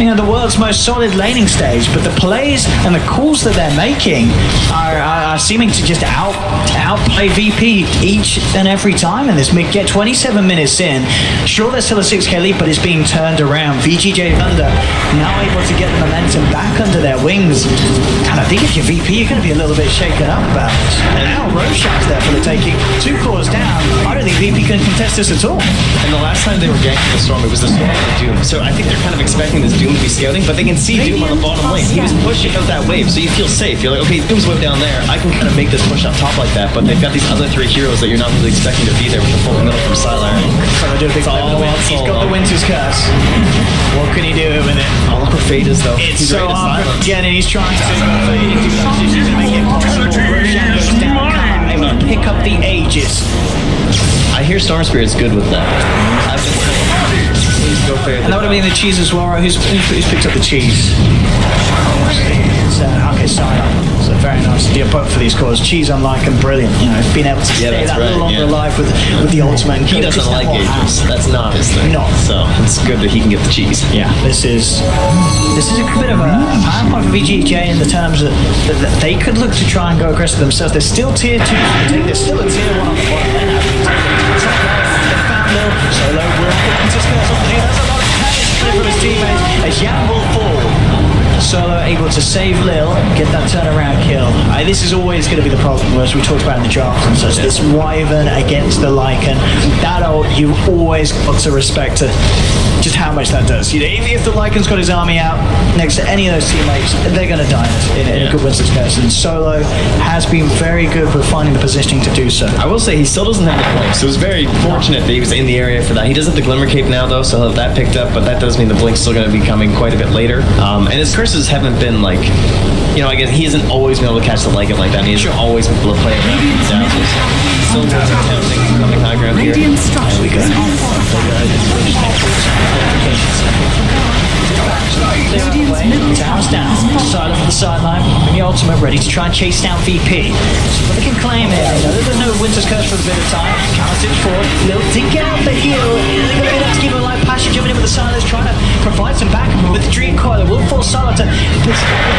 [SPEAKER 4] the world's most solid laning stage, but the plays and the calls that they're making are seeming to just outplay VP each and every time in this. Get 27 minutes in. Sure, there's still a 6k lead, but it's being turned around. VGJ Thunder now able to get the momentum back under their wings. And I think if you're VP, you're going to be a little bit shaken up about this. And now Roshan's there for the taking. 2 cores down. I don't think VP can contest this at all.
[SPEAKER 5] And the last time they were ganking the Storm, it was the Storm and the Doom. So I think they're kind of expecting this Doom to be scouting, but they can see Doom on the bottom lane. He was pushing out that wave, so you feel safe. You're like, okay, Doom's way down there. I can kind of make this push up top like that, but they've got these other 3 heroes that you're not really expecting to be there with the full middle from Sylar.
[SPEAKER 4] Trying to do a big play with the wind. He's got the Winter's Curse. What can he do with it?
[SPEAKER 5] All up for Fade is though.
[SPEAKER 4] It's so hard to get in. He's trying to make it possible. Roshan goes down, able to pick up the Aegis.
[SPEAKER 5] I hear Storm Spirit's good with that. Please go fair.
[SPEAKER 4] And that would have been the cheese as well, right? Who's picked up the cheese? Okay, sorry. So very nice to do both for these cores. Cheese unlike and brilliant. Being able to stay that little longer alive with the ultimate.
[SPEAKER 5] He doesn't like Aegis. That's not his thing.
[SPEAKER 4] No.
[SPEAKER 5] So it's good that he can get the cheese.
[SPEAKER 4] Yeah, this is a bit of a power point for VGJ in the terms that they could look to try and go aggressive themselves. They're still tier 2. There's still a tier 1 on the bottom. Then they found Lil. Solo will put Winter's Curse off the team. That's a lot of damage from his teammates as Yan will fall. Solo able to save Lil, get that turnaround kill. This is always going to be the problem, as we talked about in the draft and such. This Wyvern against the Lycan, that ult, you've always got to respect just how much that does. If the Lycan's got his army out next to any of those teammates, they're going to die in a good Winter's Curse. And Solo has been very good with finding the positioning to do so.
[SPEAKER 5] I will say he still doesn't have the blink, so it was very fortunate that he was in the area for that. He does have the Glimmer Cape now though, so he'll have that picked up, but that does mean the blink's still going to be coming quite a bit later. And his curses haven't been like, I guess he hasn't always been able to catch the Lycan like that. He hasn't always been able to play around with the dazzles. Still attempting coming high ground here.
[SPEAKER 6] Radiant structures
[SPEAKER 4] Towers down, Sylar for the sideline, and the ultimate ready to try and chase down VP. So what they can claim here, there's no Winter's Curse for a bit of time. Counted forward, Lil did get out the heel. They're going to be able to give him a light passion, jumping in with the Sylar's trying to provide some backup with the Dream Coiler. Will force Sylar to the shadow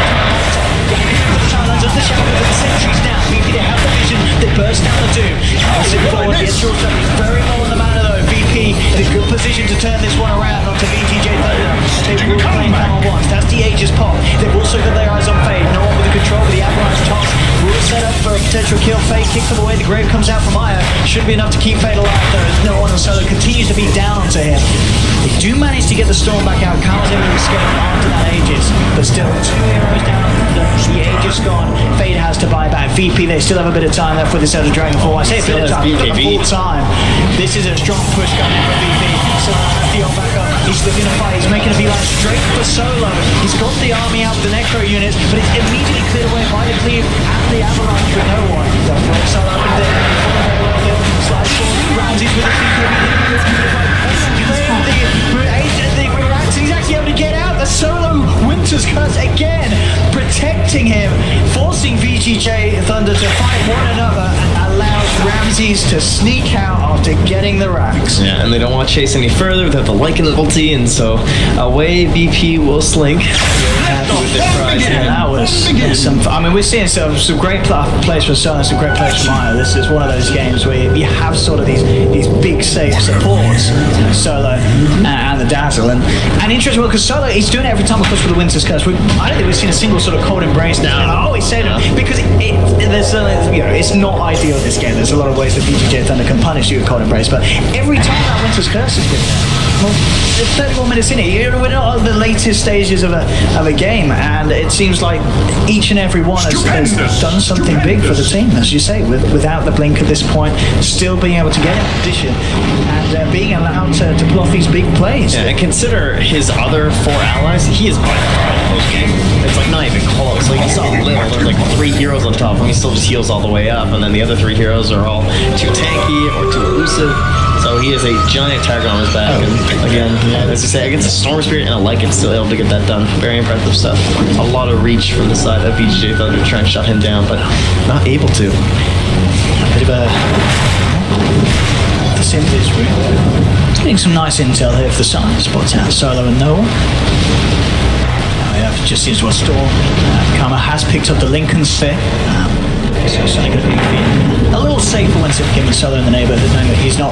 [SPEAKER 4] with the sentries down. VP, they have the vision, they burst down the Doom. Counted forward, the Astral very low on the mana though. VP in a good position to turn this one around onto VGJ Thunder. They will claim power once. just pop. They've also got their eyes on Fade. No one with the control, but the Avalanche toss will set up for a potential kill. Fade kicks them away. The Grave comes out from Aya. Should be enough to keep Fade alive, though. No one on Solo continues to be down onto him. They do manage to get the Storm back out. Carl's able to escape after that Aegis, but still 2 heroes down. The Aegis gone. Fade has to buy back. VP, they still have a bit of time left with this Elder Dragonfall. I say a bit of time, a full time. This is a strong push coming from VP. So Theo back up. He's looking to fight. He's making a beeline straight for Solo. He's got the army out with the Necro units, but it's immediately cleared away by the Cleave and the Avalanche with no one. The front Solo up there. Slides forward. Ramsey's with he's actually able to get out. The Solo Winter's Curse again, protecting him, forcing VGJ Thunder to fight one another, and allows Ramses to sneak out after getting the racks.
[SPEAKER 5] Yeah, and they don't want to chase any further without the Lycan ulti, and so away VP will slink.
[SPEAKER 4] Yeah, that was some. I mean, we're seeing some great plays for Solo, some great plays from Maya. This is one of those games where you have sort of these big safe supports, Solo and the Dazzle, and interesting because Solo, he's doing it every time we push for the Winter's Curse. I don't think we've seen a single sort of cold embrace now. I always say that because it's not ideal this game. There's a lot of ways that VGJ Thunder can punish you with cold embrace, but every time that Winter's Curse has been there, well, there's 31 minutes in it. We're not at the latest stages of a game, and it seems like each and every one has done something big for the team, as you say, without the blink at this point, still being able to get in position and being allowed to bluff these big plays.
[SPEAKER 5] Yeah, and consider his other 4 allies, he is by far the most game. It's like not even close. Like you saw Lil, there's like 3 heroes on top, and he still just heals all the way up, and then the other 3 heroes are all too tanky or too elusive. So he is a giant target on his back. And again, as you say, against a Storm Spirit and a Lycan, still able to get that done. Very impressive stuff. A lot of reach from the side of VGJ Thunder trying to shut him down, but not able to.
[SPEAKER 4] A bit of a facilities room. Getting some nice intel here for the side. Spots out Solo and Noel. Now we have just into a Storm. Karma has picked up the Lincoln Sphere. So it's only going to be a little safer once it's given Solo in the neighborhood, knowing that he's not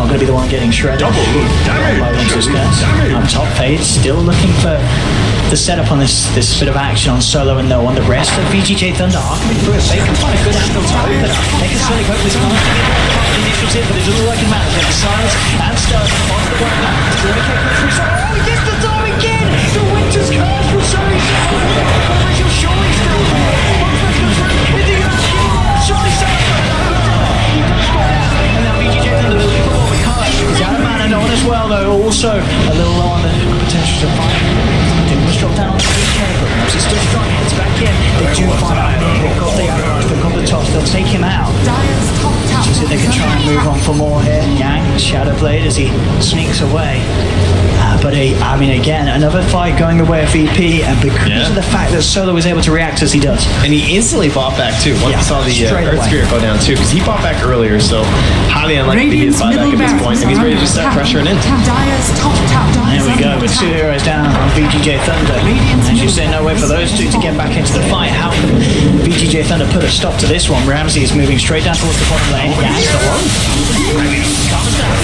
[SPEAKER 4] going to be the one getting shredded. Double damage. On top, Fade still looking for the setup on this bit of action on Solo and Noah. On the rest of VGJ Thunder are coming through. If they can find a good angle to open up, they can certainly hope this one to get the initiative, but it doesn't look like it matters. They have Size and Stone on the way back. Oh, he gets the time again! The Winter's Curse from Solo. Rachel surely still there. Surely and now VGJ Thunder, the lead for Mikhail. He's out of mana, no one as well though. Also a little low on the potential to fight. Didn't was dropped down on the VGJ, but he's still strong. Heads back in. They do fight out. They've got the Avalanche, they've got the toss. They'll take him out. So they can try and move on for more here. Yang, Shadowblade as he sneaks away. But I mean, again, another fight going the way of VP, and because of the fact that Solo was able to react as he does.
[SPEAKER 5] And he instantly bought back too, once he saw the Earth Spirit go down too, because he bought back earlier, so highly unlikely to be his buyback at this point, and he's ready to start pressuring in.
[SPEAKER 4] There we go, with 2 heroes down on VGJ Thunder. As you say, no way for those 2 to get back into the fight. How can VGJ Thunder put a stop to this one? Ramsey is moving straight down towards the bottom lane. Yes, the one. Comes down.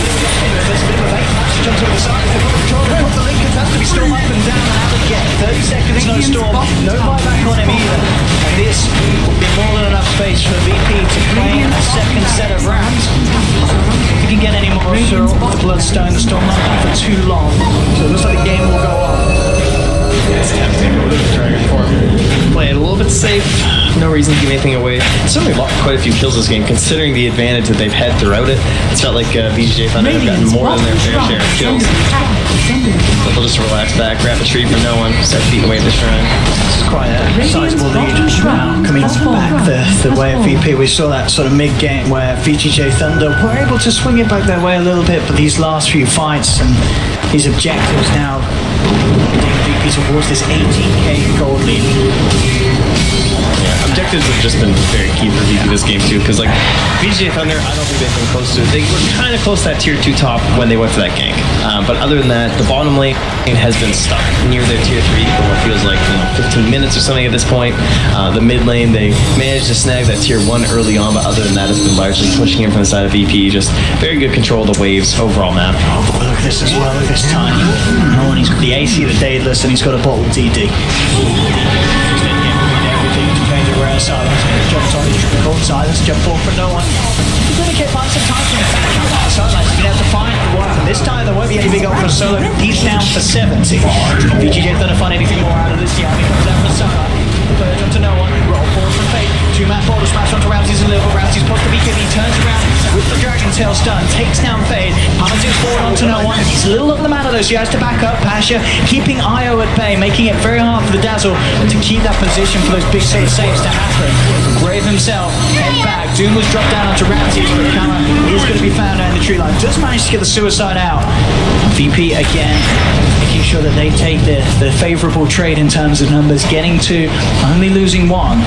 [SPEAKER 4] There's a bit of a fake flash, jumps over the side. They've got control. They've got the Lincoln. Has to be Storm up and down and out again. 30 seconds, no Storm. No buyback on him either. And this will be more than enough space for VP to claim a second set of rounds. If you can get any more with the Bloodstone, the Storm not down for too long. So it looks like the game will go on.
[SPEAKER 5] It's tempting with the Dragon form. Play it a little bit safe. No reason to give anything away. Certainly lost quite a few kills this game, considering the advantage that they've had throughout it. It's felt like VGJ Thunder have gotten more than their fair share of kills. But they'll just relax back, grab a tree for no one, start beating away at the shrine.
[SPEAKER 4] It's quite a sizable lead now coming back the way of VP. We saw that sort of mid-game where VGJ Thunder were able to swing it back their way a little bit, but these last few fights and these objectives now leading VP towards this 18k gold lead.
[SPEAKER 5] objectives have just been very key for VP this game too, because like VGJ Thunder, I don't think they've been close to it. They were kind of close to that tier 2 top when they went for that gank. But other than that, the bottom lane has been stuck near their tier 3 for what feels like 15 minutes or something at this point. The mid lane, they managed to snag that tier 1 early on, but other than that, it's been largely pushing in from the side of VP. Just very good control of the waves overall map.
[SPEAKER 4] Oh, look at this as well, look at this time. Oh, and he's got the AC, the Daedalus, and he's got a bottle DD. Everything to change around Silence. Jumps on his triple called Silence, jump forward for no one. He's going to get lots of time from the back out of Silence. He's going to have to find one. This time there won't be any big up for solo. He's down for 70. VGJ don't find anything more out of this game. He comes down for Silence. Third onto no one. Roll forward from Fate. 2-man border smash onto Ramsey's a little. Ramsey's supposed to be giving. He turns around with the Dragon Tail stun. Takes down Fade. Hammer's forward onto no one. He's a little on the mana though, so he has to back up. Pasha keeping Io at bay, making it very hard for the Dazzle to keep that position for those big sort of saves to happen. Grave himself, head back. Doom was dropped down onto Ramsey, but Kama is going to be found out in the tree line. Just managed to get the suicide out. VP again, making sure that they take the favourable trade in terms of numbers, getting to only losing one.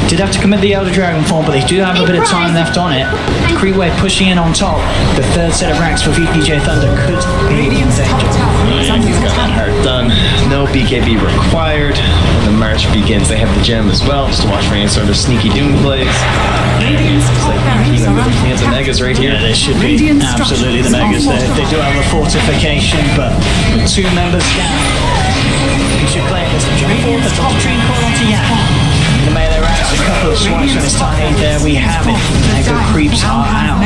[SPEAKER 4] Did have to commit the Elder Dragon form, but they do have a bit of time left on it. Creeway pushing in on top. The third set of ranks for VGJ Thunder could be in danger.
[SPEAKER 5] Yeah, he's got that hard done. No BKB required. When the march begins, they have the gem as well, just to watch for any sort of sneaky doom plays. Looks like VP with the hands of Megas right here.
[SPEAKER 4] Yeah, they should be absolutely the Megas. They do have a fortification, but with 2 members down. You should claim this. The jump forward, the top train call onto Yan. The melee racks, a couple of swipes from this tiny. There we have it. Mega creeps are out.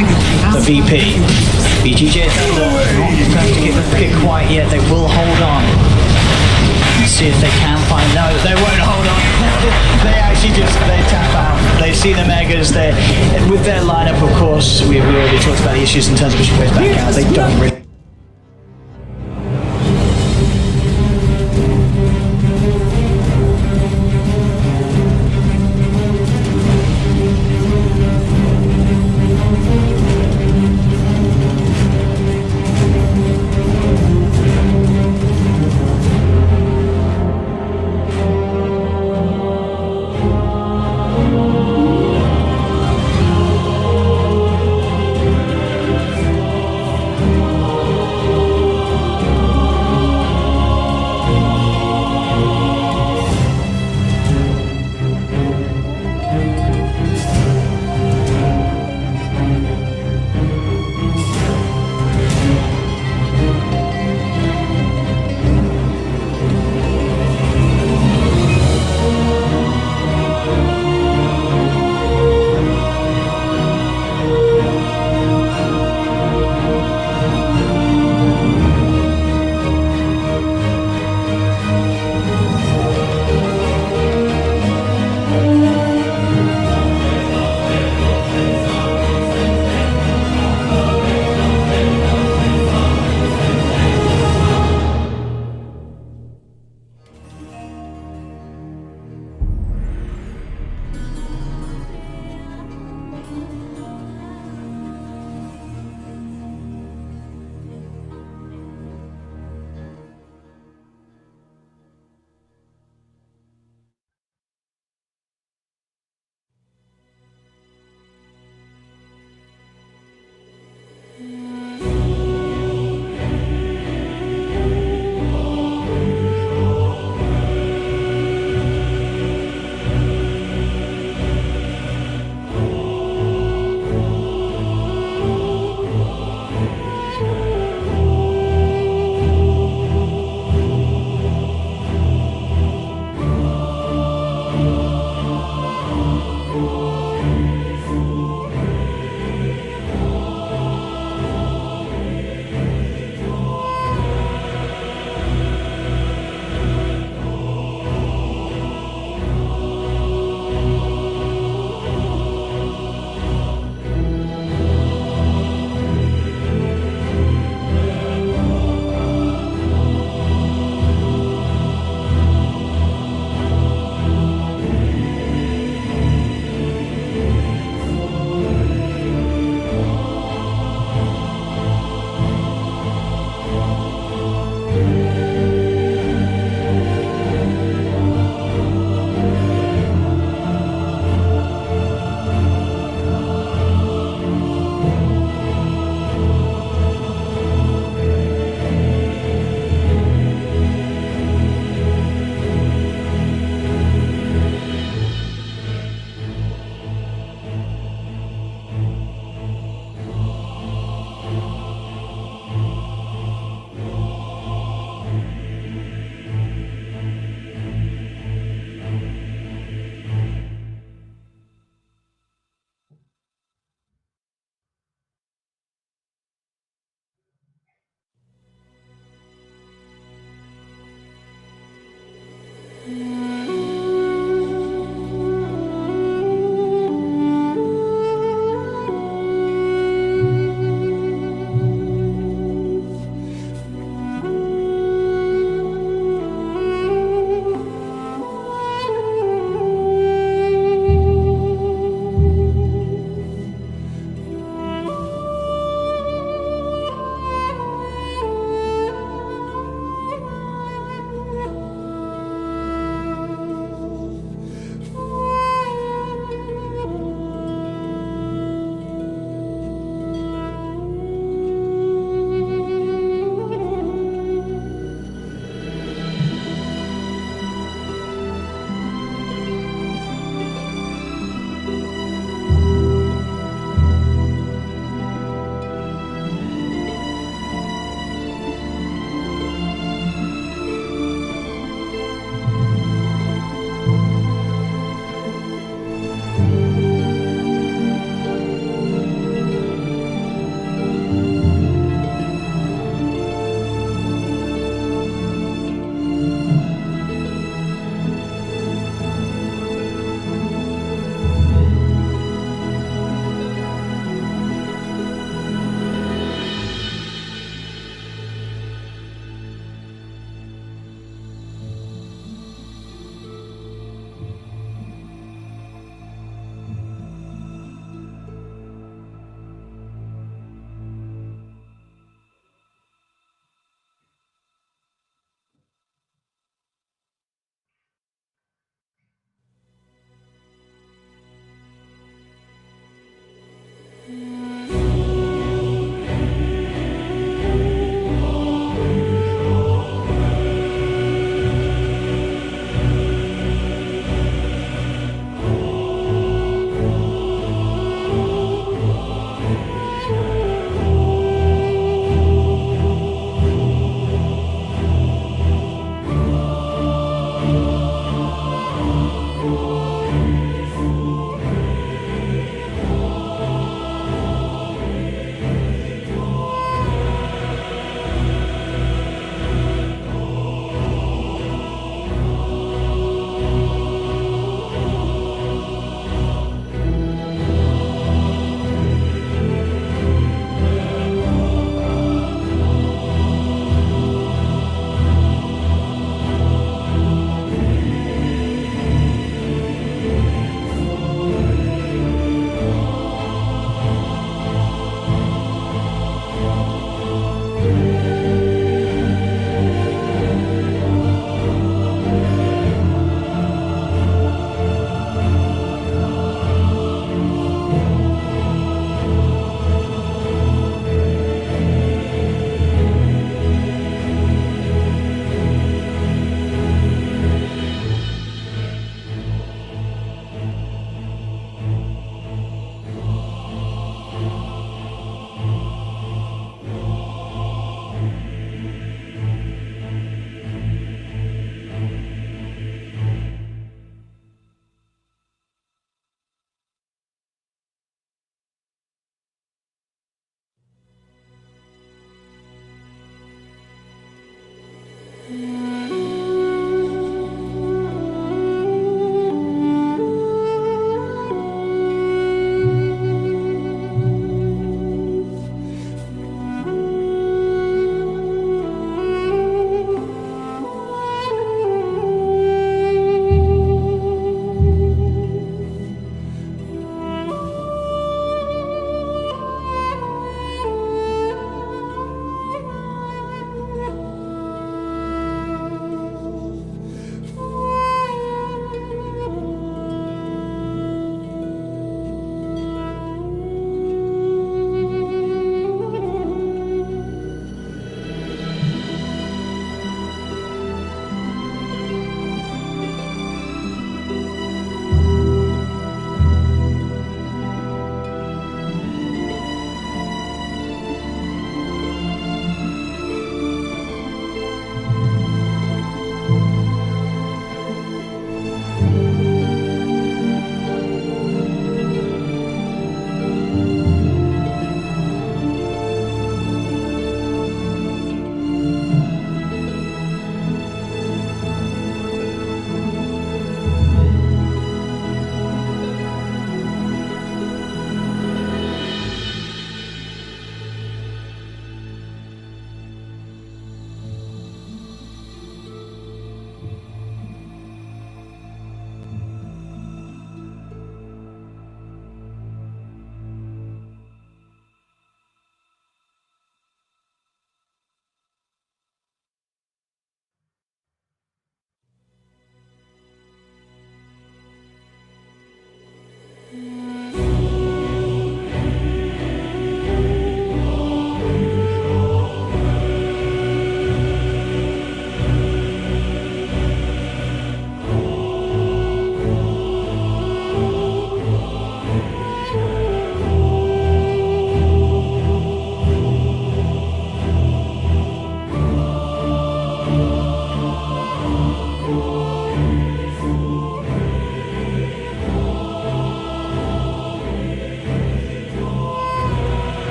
[SPEAKER 4] The VP. VGJ Thunder not going to get quite yet. They will hold on. Let's see if they can find. No, they won't hold on. They actually they tap out. They see the Megas. They with their lineup, of course. We already talked about the issues in terms of pushing back out. They don't really.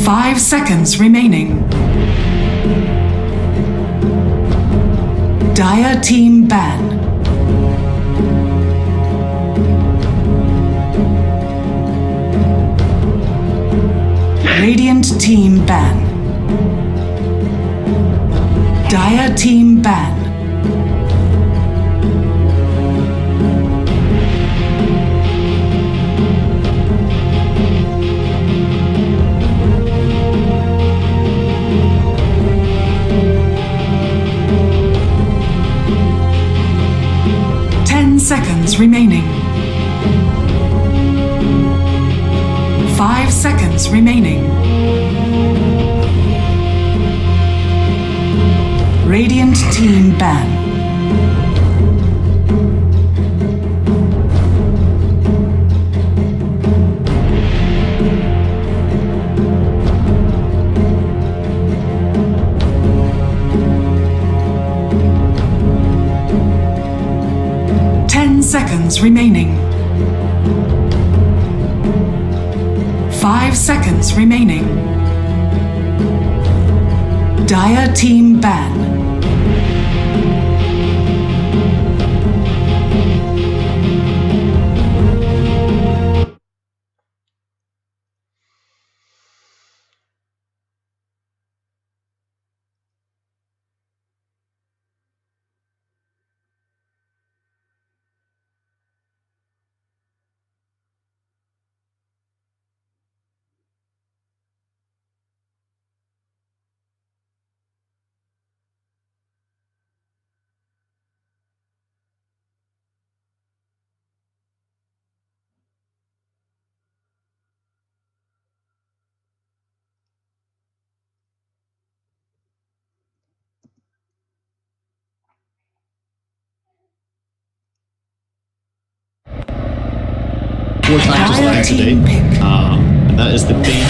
[SPEAKER 6] 5 seconds remaining. Dire team ban. Radiant team ban. Dire team ban. Seconds remaining. 5 seconds remaining. Radiant team ban. Seconds remaining. 5 seconds remaining. Dire team ban.
[SPEAKER 3] Four times as live today. And that is the big